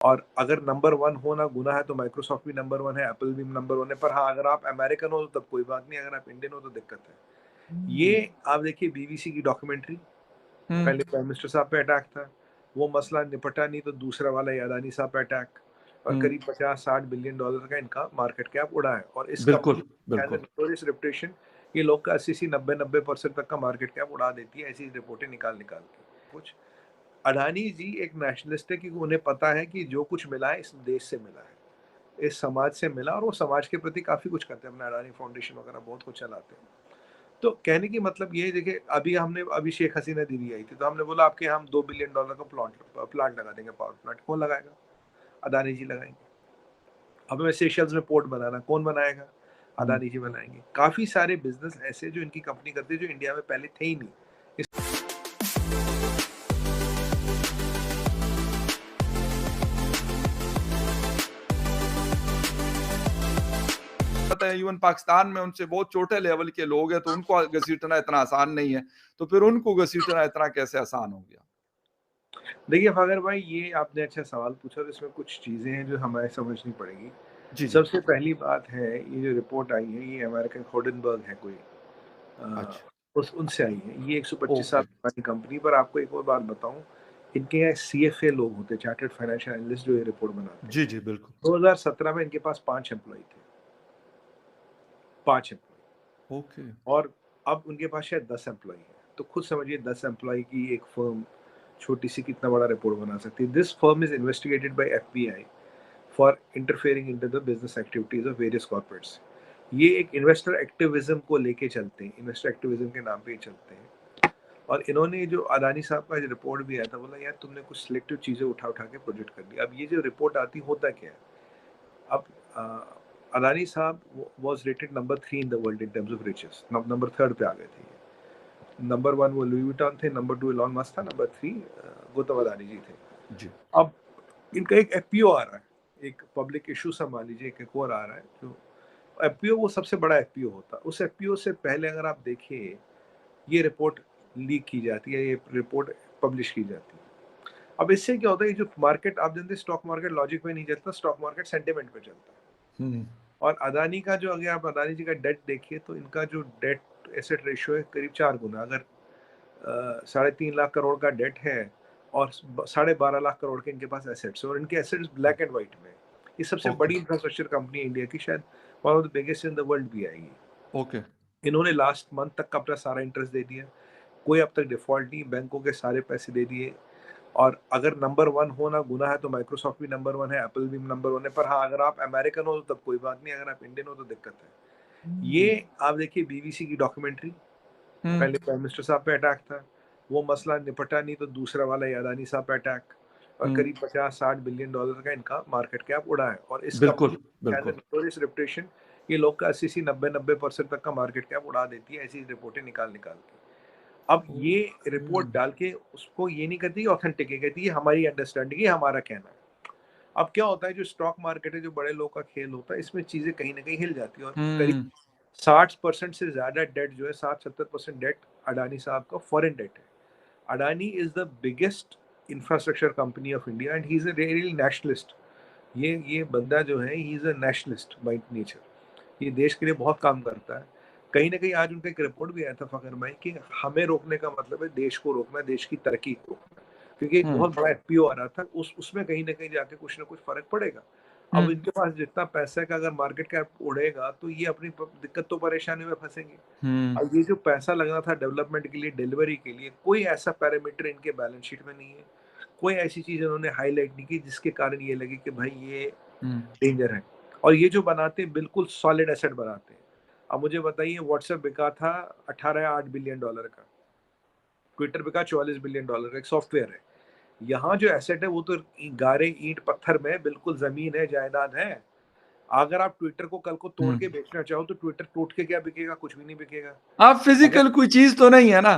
और अगर नंबर 1 होना गुनाह है तो माइक्रोसॉफ्ट भी नंबर 1 है, एप्पल भी नंबर 1 है। पर हाँ, अगर आप अमेरिकन हो तो तब कोई बात नहीं, अगर आप इंडियन हो तो दिक्कत है। ये आप देखिए बीबीसी की डॉक्यूमेंट्री, हम्म। पहले प्राइम मिनिस्टर साहब पे अटैक था, वो मसला निपटा नहीं तो दूसरा वाला ये अदानी साहब पे अटैक, और करीब 50-60 बिलियन डॉलर का इनका मार्केट कैप उड़ा है। और इस कंपनी बिल्कुल हैज़ अ बिल्कुल। नोटोरियस रेपुटेशन, ये लोग का 80-80 90-90% तक का मार्केट कैप उड़ा देती है ऐसी रिपोर्टें निकाल निकाल के। कुछ अडानी जी एक नेशनलिस्ट है, क्योंकि उन्हें पता है कि जो कुछ मिला है इस देश से मिला है, इस समाज से मिला, और वो समाज के प्रति काफ़ी कुछ करते हैं। अपना अडानी फाउंडेशन वगैरह बहुत कुछ चलाते हैं। तो कहने की मतलब ये है, देखिए अभी शेख हसीना दीदी आई थी, तो हमने बोला आपके यहाँ हम $2 बिलियन का प्लांट लगा देंगे, पावर प्लांट। कौन लगाएगा? अदानी जी लगाएंगे। अब हमें सेशल्स में पोर्ट बनाना, कौन बनाएगा? अदानी जी बनाएंगे। काफ़ी सारे बिज़नेस ऐसे जो इनकी कंपनी करती है, जो इंडिया में पहले थे ही नहीं। पता है इवन पाकिस्तान में उनसे बहुत छोटे लेवल के लोग हैं, तो उनको घसीटना इतना आसान नहीं है, तो फिर उनको घसीटना इतना कैसे आसान हो गया? देखिए फागर भाई, ये आपने अच्छा सवाल पूछा, तो इसमें कुछ चीज़ें हैं जो हमें समझनी पड़ेगी। जी जी। सबसे पहली बात है, ये जो रिपोर्ट आई है, ये अमेरिकन होडनबर्ग है कोई, अ, अच्छा। उस उनसे आई है। ये 125 साल ओके। पुरानी कंपनी। पर आपको एक और बात बताऊँ, इनके यहाँ सीएफए लोग होते हैं, चार्टर्ड फाइनेंशियल एनालिस्ट, जो ये रिपोर्ट बनाते हैं। जी जी बिल्कुल। 2017 में इनके पास 5 एम्प्लॉयी थे, 5 एम्प्लॉयी, ओके। और अब उनके पास शायद 10 एम्प्लॉयी हैं। तो खुद समझिए 10 एम्प्लॉयी की एक फर्म छोटी सी कितना बड़ा रिपोर्ट बना सकती है। This firm is investigated by FBI for interfering into the business activities of various corporates. ये एक इन्वेस्टर एक्टिविज्म को लेके चलते हैं, इन्वेस्टर एक्टिविज्म के नाम पे ही चलते हैं। और इन्होंने जो अदानी साहब का जो रिपोर्ट भी आया था, बोला यार तुमने कुछ सिलेक्टिव चीजें उठा उठा के प्रोजेक्ट कर दी। अब ये जो रिपोर्ट आती होता क्या है, अब अदानी साहब was rated number 3 in the world in terms of riches, number 3 पे आ गए थे ये। नंबर 1 वो लुई विटॉन थे, नंबर 2 इलॉन मस्क था, नंबर 3 गौतम अदानी जी थे। जी। अब इनका एक एफपीओ आ रहा है, एक पब्लिक इशू संभाल लीजिए, एक और आ रहा है जो एफपीओ, वो सबसे बड़ा एफपीओ होता है। उस एफपीओ से पहले अगर आप देखिए, ये रिपोर्ट लीक की जाती है, ये रिपोर्ट पब्लिश की जाती है। अब इससे क्या होता है, ये जो मार्केट आप जानते हैं, स्टॉक मार्केट लॉजिक में नहीं चलता, स्टॉक मार्केट सेंटिमेंट पे चलता है। हम्म। और अदानी का जो, अगर आप अदानी जी का डेट देखिए, तो इनका जो डेट एसेट रेशियो है करीब 4 गुना। अगर 3.5 लाख करोड़ का डेट है, और 12.5 लाख करोड़ के इनके पास एसेट्स है, और इनके एसेट्स ब्लैक एंड व्हाइट में। ये सबसे ओके। बड़ी इंफ्रास्ट्रक्चर कंपनी है इंडिया की, शायद one of the biggest in the world भी आएगी। ओके। इन्होंने लास्ट मंथ तक का अपना सारा इंटरेस्ट दे दिया, कोई अब तक डिफॉल्ट नहीं, बैंकों के सारे पैसे दे दिए। और अगर नंबर 1 होना गुनाह है तो माइक्रोसॉफ्ट भी नंबर 1 है, एप्पल भी नंबर 1 है। पर हाँ, अगर आप अमेरिकन हो तो तब कोई बात नहीं, अगर आप इंडियन हो तो दिक्कत है। ये आप देखिए बीबीसी की डॉक्यूमेंट्री, हम्म। पहले प्राइम मिनिस्टर साहब पे अटैक था, वो मसला निपटा नहीं तो दूसरा वाला ये अदानी साहब पे अटैक, और हम्म। करीब 50-60 बिलियन डॉलर का इनका मार्केट कैप उड़ा है। और इस बिल्कुल कंपनी हैज़ अ बिल्कुल। नोटोरियस रेपुटेशन, ये लोग का 80-80 90-90% तक का मार्केट कैप उड़ा देती है ऐसी रिपोर्टें निकाल निकाल के। अब ये रिपोर्ट डाल के उसको ये नहीं कहती ऑथेंटिक है, कहती है हमारी अंडरस्टैंडिंग है, हमारा कहना है। अब क्या होता है, जो स्टॉक मार्केट है, जो बड़े लोग का खेल होता है, इसमें चीजें कहीं ना कहीं हिल जाती है। और करीब हम्म। 60% से ज्यादा डेट जो है, 60-70% डेट अडानी साहब का फॉरेन डेट है। Adani is the biggest infrastructure company of India, and he is a really nationalist. ये बंदा जो है, he is a nationalist by nature. ये देश के लिए बहुत काम करता है। कहीं ना कहीं आज उनका एक रिपोर्ट भी आया था फखर भाई, कि हमें रोकने का मतलब है देश को रोकना, देश की तरक्की को रोकना। क्योंकि एक हम्म। बहुत बड़ा एफपीओ आ रहा था, उसमें कहीं ना कहीं जाके कुछ ना कुछ फर्क पड़ेगा। अब हम्म। इनके पास जितना पैसा है, का अगर मार्केट कैप उड़ेगा तो ये अपनी दिक्कत तो परेशानी में फंसेंगे। हम्म। अब ये जो पैसा लगना था डेवलपमेंट के लिए, डिलीवरी के लिए, कोई ऐसा पैरामीटर इनके बैलेंस शीट में नहीं है। कोई ऐसी चीज इन्होंने हाईलाइट नहीं की जिसके कारण ये लगे कि भाई ये हम्म। डेंजर है। और ये जो बनाते हैं बिल्कुल सॉलिड एसेट बनाते हैं। अब मुझे बताइए, व्हाट्सएप बिका था 18-8 बिलियन डॉलर का, ट्विटर बिका 44 बिलियन डॉलर का, एक सॉफ्टवेयर है। यहाँ जो एसेट है वो तो गारे ईंट पत्थर में, बिल्कुल जमीन है, जायदाद है। अगर आप ट्विटर को कल को तोड़ के हम्म। बेचना चाहो तो ट्विटर टूट के क्या बिकेगा? कुछ भी नहीं बिकेगा। आप अगर फिजिकल कोई चीज तो नहीं है ना?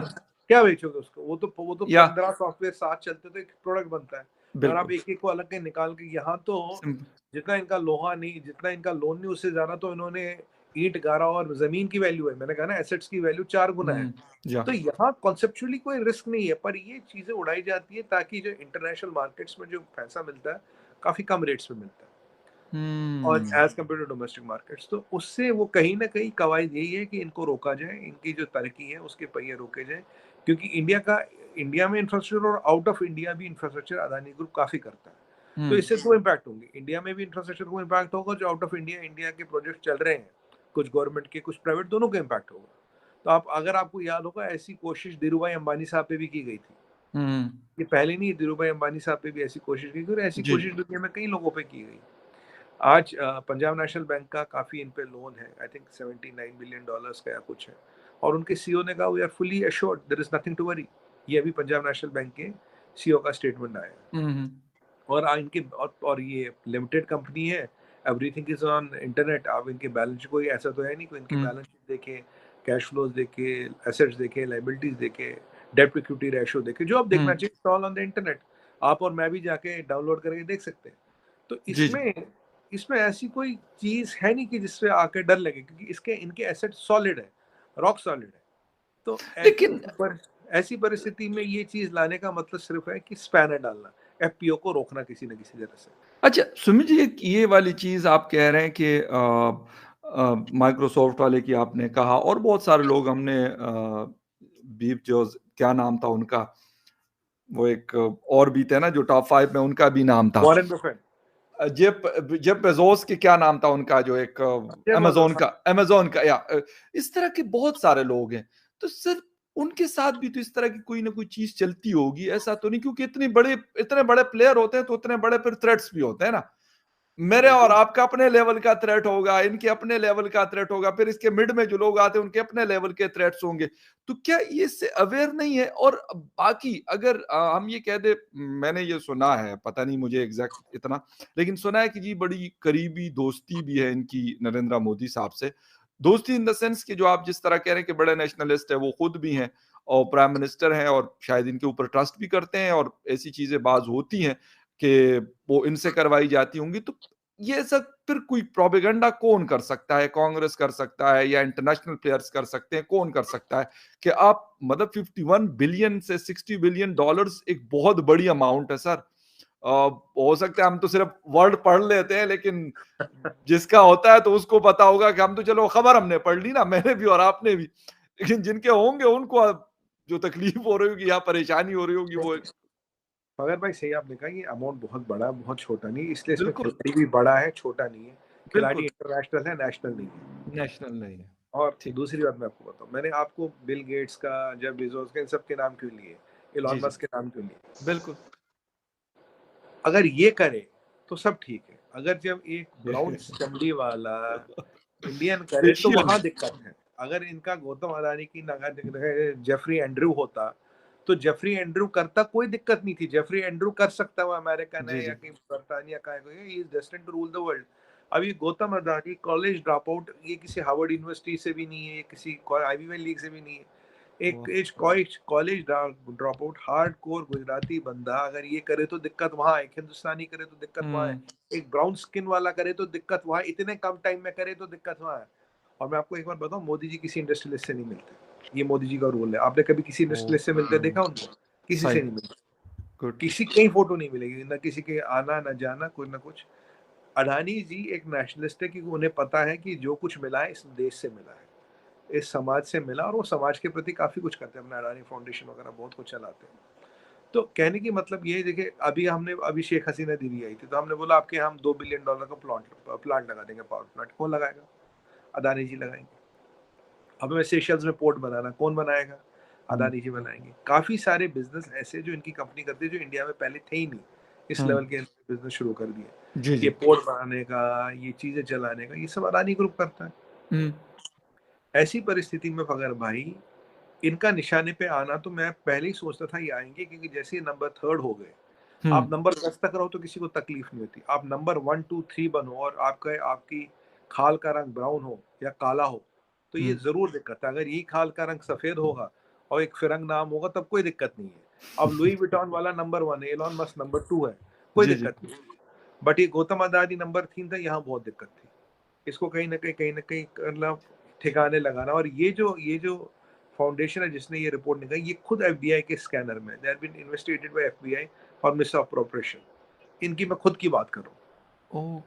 क्या बेचोगे उसको? वो तो या 15 सॉफ्टवेयर साथ चलते तो एक प्रोडक्ट बनता है। अगर आप बिल्कुल। एक एक को अलग के निकाल के, यहाँ तो सिंपल। जितना इनका लोहा नहीं, जितना इनका लोन नहीं, उससे ज्यादा तो इन्होंने ईंट गारा, और जमीन की वैल्यू है, मैंने कहा ना एसेट्स की वैल्यू 4 गुना है। या तो यहाँ कॉन्सेप्चुअली कोई रिस्क नहीं है, पर ये चीजें उड़ाई जाती है ताकि जो इंटरनेशनल मार्केट्स में जो पैसा मिलता है, काफी कम रेट्स पे मिलता है और as compared to domestic markets. तो उससे वो कहीं ना कहीं कवायद यही है कि इनको रोका जाए, इनकी जो तरक्की है उसके पहिए रोके जाए, क्योंकि इंडिया में इंफ्रास्ट्रक्चर और आउट ऑफ इंडिया भी इंफ्रास्ट्रक्चर अदानी ग्रुप काफी करता है। तो इससे दो इम्पैक्ट होंगे, इंडिया में भी इंफ्रास्ट्रक्चर को इम्पैक्ट होगा, जो आउट ऑफ इंडिया के प्रोजेक्ट चल रहे हैं, कुछ गवर्नमेंट के कुछ प्राइवेट, दोनों को इम्पैक्ट होगा। तो अगर आपको याद होगा, ऐसी कोशिश धीरूभाई अंबानी साहब पे भी की गई थी। ये पहले नहीं, धीरूभाई अंबानी साहब पे भी ऐसी कोशिश की गई और ऐसी कोशिश दुनिया में कई लोगों पे की गई। आज पंजाब नेशनल बैंक का काफी इन पे लोन है, आई थिंक $79 बिलियन का या कुछ है, और उनके सीईओ ने कहा we are fully assured, there is nothing to worry. ये अभी पंजाब नेशनल बैंक के सीईओ का स्टेटमेंट आया। और ये लिमिटेड कंपनी है, एवरीथिंग इज ऑन इंटरनेट। आप इनके बैलेंस, कोई ऐसा तो है नहीं कोई इनकी बैलेंस शीट देखे, कैश फ्लोज देखे, एसेट्स देखे, लाइबिलिटीज देखे, डेब्ट इक्विटी रेशियो देखे, जो आप देखना चाहिए ऑल ऑन द इंटरनेट। आप और मैं भी जाके डाउनलोड करके देख सकते हैं। तो इसमें ऐसी कोई चीज है नहीं कि जिससे आके डर लगे, क्योंकि इनके एसेट सॉलिड है, रॉक सॉलिड है। तो लेकिन ऐसी परिस्थिति में ये चीज लाने का मतलब सिर्फ है कि स्पैनर डालना, एफपीओ को रोकना किसी न किसी तरह से। अच्छा सुमित जी, ये वाली चीज आप कह रहे हैं कि माइक्रोसॉफ्ट वाले की आपने कहा, और बहुत सारे लोग हमने बीफ जो क्या नाम था उनका, वो एक और भी थे ना जो टॉप 5 में, उनका भी नाम था वॉरेन बफेट, जेफ बेजोस के क्या नाम था उनका, जो एक अमेज़न का या इस तरह के बहुत सारे लोग हैं। तो सर उनके साथ भी तो इस तरह की कोई ना कोई चीज चलती होगी, ऐसा तो नहीं? क्योंकि इतने बड़े प्लेयर होते हैं तो उतने बड़े फिर थ्रेट्स भी होते हैं ना। मेरे और आपका अपने लेवल का थ्रेट होगा, इनके अपने लेवल का थ्रेट होगा, फिर इसके मिड में जो लोग आते हैं उनके अपने लेवल के थ्रेट्स होंगे। तो क्या ये इससे अवेयर नहीं है? और बाकी अगर हम ये कह दे, मैंने ये सुना है, पता नहीं मुझे एग्जैक्ट इतना, लेकिन सुना है कि जी बड़ी करीबी दोस्ती भी है इनकी नरेंद्र मोदी साहब से। दोस्ती इन द सेंस कि जो आप जिस तरह कह रहे हैं कि बड़े नेशनलिस्ट है, वो खुद भी हैं और प्राइम मिनिस्टर हैं और शायद इनके ऊपर ट्रस्ट भी करते हैं, और ऐसी चीजें बाज होती हैं कि वो इनसे करवाई जाती होंगी। तो ये सब फिर कोई प्रोपेगेंडा कौन कर सकता है? कांग्रेस कर सकता है या इंटरनेशनल प्लेयर्स कर सकते हैं? कौन कर सकता है कि आप मतलब 51 बिलियन से $60 बिलियन एक बहुत बड़ी अमाउंट है सर। हो सकता है हम तो सिर्फ वर्ड पढ़ लेते हैं, लेकिन जिसका होता है तो उसको पता होगा कि हम तो चलो खबर हमने पढ़ ली ना, मैंने भी और आपने भी, लेकिन जिनके होंगे उनको जो तकलीफ हो रही होगी या परेशानी हो रही होगी वो। मगर भाई सही आपने कहा, ये अमाउंट बहुत बड़ा है, बहुत छोटा नहीं, इसलिए इसमें बिल्कुल खिलाड़ी भी बड़ा है, छोटा नहीं है। खिलाड़ी बिल्कुल इंटरनेशनल है, नेशनल नहीं है। नेशनल नहीं है। और ठीक। दूसरी बात मैं आपको बताऊं, मैंने आपको बिल गेट्स का, जेफ बेजोस के, इन सब के नाम क्यों लिए, जी इलॉन जी मस्क के नाम क्यों लिए? बिल्कुल। अगर ये करे तो सब ठीक है, अगर जब एक ब्राउन चमड़ी वाला इंडियन करे तो एशियन। वहां दिक्कत है। अगर इनका गौतम अदानी की जेफरी एंड्रू होता, तो जेफरी एंड्रू करता, कोई दिक्कत नहीं थी, जेफरी एंड्रू कर सकता, वो अमेरिकन जी है या जी कहीं बर्तानिया का है, he is destined to rule the world. अब ये Gautam Adani college drop out, ये किसी हार्वर्ड यूनिवर्सिटी से भी नहीं है, ये किसी आईवी लीग से भी नहीं है, एक college drop out hard core Gujarati बंदा अगर ये करे तो दिक्कत वहां है, हिंदुस्तानी करे तो दिक्कत वहां है, एक ब्राउन स्किन वाला करे तो दिक्कत वहां है, इतने कम टाइम में करे तो दिक्कत वहां है। और मैं आपको एक बार बताऊं, मोदी जी किसी इंडस्ट्रियलिस्ट से नहीं मिलते, ये मोदी जी का रूल है। आपने कभी किसी इंडस्ट्रियलिस्ट से मिलते देखा उनको? किसी सही। से नहीं मिलते, गुड। किसी कहीं फोटो नहीं मिलेगी, ना किसी के आना ना जाना, कुछ ना कुछ। अडानी जी एक नेशनलिस्ट है, क्योंकि उन्हें पता है कि जो कुछ मिला है इस देश से मिला है, इस समाज से मिला, और वो समाज के प्रति काफी कुछ करते हैं, अपना अडानी फाउंडेशन वगैरह बहुत कुछ चलाते हैं। तो कहने की मतलब ये देखिए, अभी शेख हसीना दीदी आई थी, तो हमने बोला आपके हम $2 बिलियन का प्लांट लगा देंगे, पावर प्लांट। कौन लगाएगा? अदानी जी लगाएंगे। अब हमें सेशल्स में पोर्ट बनाना, कौन बनाएगा? अदानी जी बनाएंगे। काफी सारे बिजनेस ऐसे जो इनकी कंपनी करती है, जो इंडिया में पहले थे ही नहीं, इस लेवल के बिजनेस शुरू कर दिए। जी ये जी। पोर्ट बनाने का, ये चीजें चलाने का, ये सब अदानी ग्रुप करता है। ऐसी परिस्थिति में अगर भाई इनका निशाने पे आना, तो मैं पहले ही सोचता था ये आएंगे, क्योंकि जैसे नंबर 3 हो गए, आप नंबर 10 तक रहो तो किसी को तकलीफ नहीं होती। आप नंबर 1 2 3 बनो और आपकी खाल का रंग ब्राउन हो या काला हो, तो ये जरूर दिक्कत है। अगर यही खाल का रंग सफेद होगा और एक फिरंग नाम होगा, तब कोई दिक्कत नहीं है। अब लुई विटॉन वाला नंबर 1 है, एलॉन मस्क नंबर 2 है, कोई जी जी। दिक्कत नहीं। बट ये गौतम अदानी नंबर 3 था, यहाँ बहुत दिक्कत थी। इसको कहीं ना कहीं मतलब ठिकाने लगाना। और ये जो फाउंडेशन है जिसने ये रिपोर्ट निकाली, ये खुद एफबीआई के स्कैनर में, they have been investigated by FBI for misappropriation. इनकी मैं खुद की बात कर रहा हूँ।